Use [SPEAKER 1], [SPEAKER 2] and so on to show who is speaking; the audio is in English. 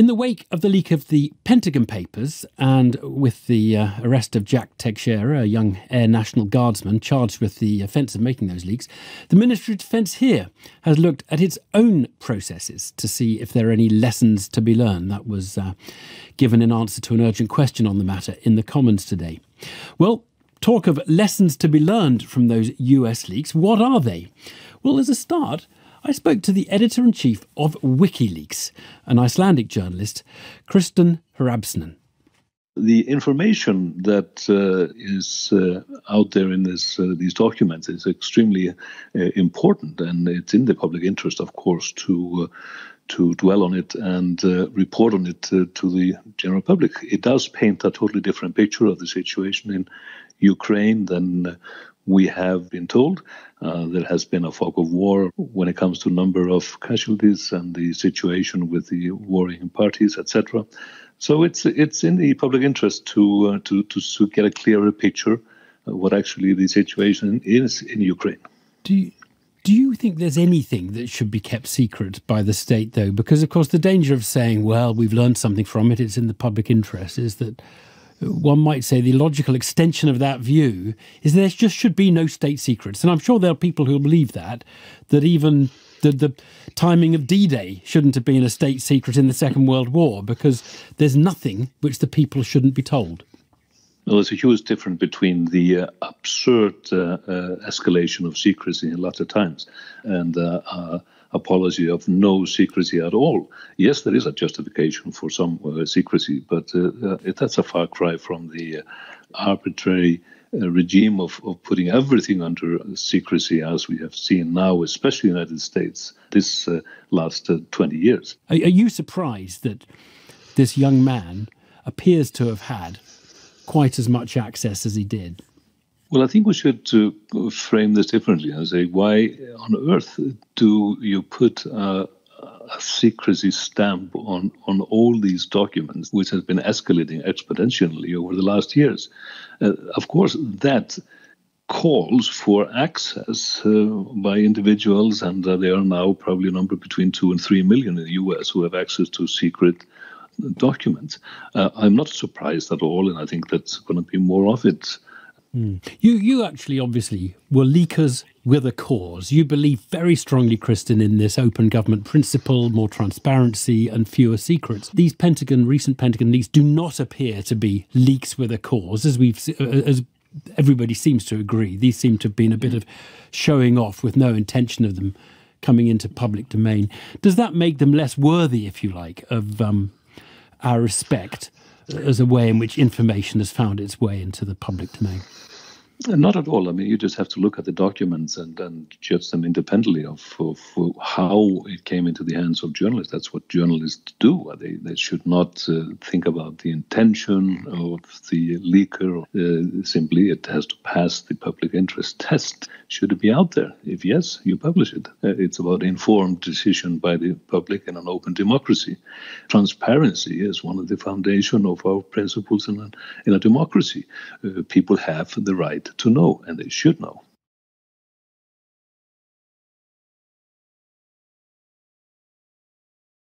[SPEAKER 1] In the wake of the leak of the Pentagon Papers and with the arrest of Jack Teixeira, a young Air National Guardsman charged with the offence of making those leaks, the Ministry of Defence here has looked at its own processes to see if there are any lessons to be learned. That was given in answer to an urgent question on the matter in the Commons today. Well, talk of lessons to be learned from those US leaks. What are they? Well, as a start, I spoke to the editor-in-chief of Wikileaks, an Icelandic journalist, Kristen Hrafnsson.
[SPEAKER 2] The information that is out there in these documents is extremely important, and it's in the public interest, of course, to dwell on it and report on it to the general public. It does paint a totally different picture of the situation in Ukraine than we have been told. There has been a fog of war when it comes to number of casualties and the situation with the warring parties, etc. So it's in the public interest to get a clearer picture of what actually the situation is in Ukraine.
[SPEAKER 1] Do you think there's anything that should be kept secret by the state, though? Because, of course, the danger of saying, well, we've learned something from it, it's in the public interest, is that one might say the logical extension of that view is there just should be no state secrets. And I'm sure there are people who believe that even the timing of D-Day shouldn't have been a state secret in the Second World War because there's nothing which the people shouldn't be told.
[SPEAKER 2] Well, there's a huge difference between the absurd escalation of secrecy in latter times and a policy of no secrecy at all. Yes, there is a justification for some secrecy, but that's a far cry from the arbitrary regime of putting everything under secrecy as we have seen now, especially in the United States, this last 20 years.
[SPEAKER 1] Are you surprised that this young man appears to have had quite as much access as he did?
[SPEAKER 2] Well, I think we should frame this differently and say, why on earth do you put a secrecy stamp on all these documents, which has been escalating exponentially over the last years? Of course, that calls for access by individuals, and there are now probably a number between 2 and 3 million in the US who have access to secret documents. I'm not surprised at all, and I think that's going to be more of it.
[SPEAKER 1] You actually obviously were leakers with a cause. You believe very strongly, Kristen, in this open government principle, more transparency and fewer secrets. These recent Pentagon leaks do not appear to be leaks with a cause, as everybody seems to agree. These seem to have been a bit of showing off with no intention of them coming into public domain. Does that make them less worthy, if you like, of our respect as a way in which information has found its way into the public domain?
[SPEAKER 2] Not at all. I mean, you just have to look at the documents and judge them independently of how it came into the hands of journalists. That's what journalists do. They should not think about the intention of the leaker. Simply, it has to pass the public interest test. Should it be out there? If yes, you publish it. It's about informed decision by the public in an open democracy. Transparency is one of the foundation of our principles in a democracy. People have the right to know, and they should know.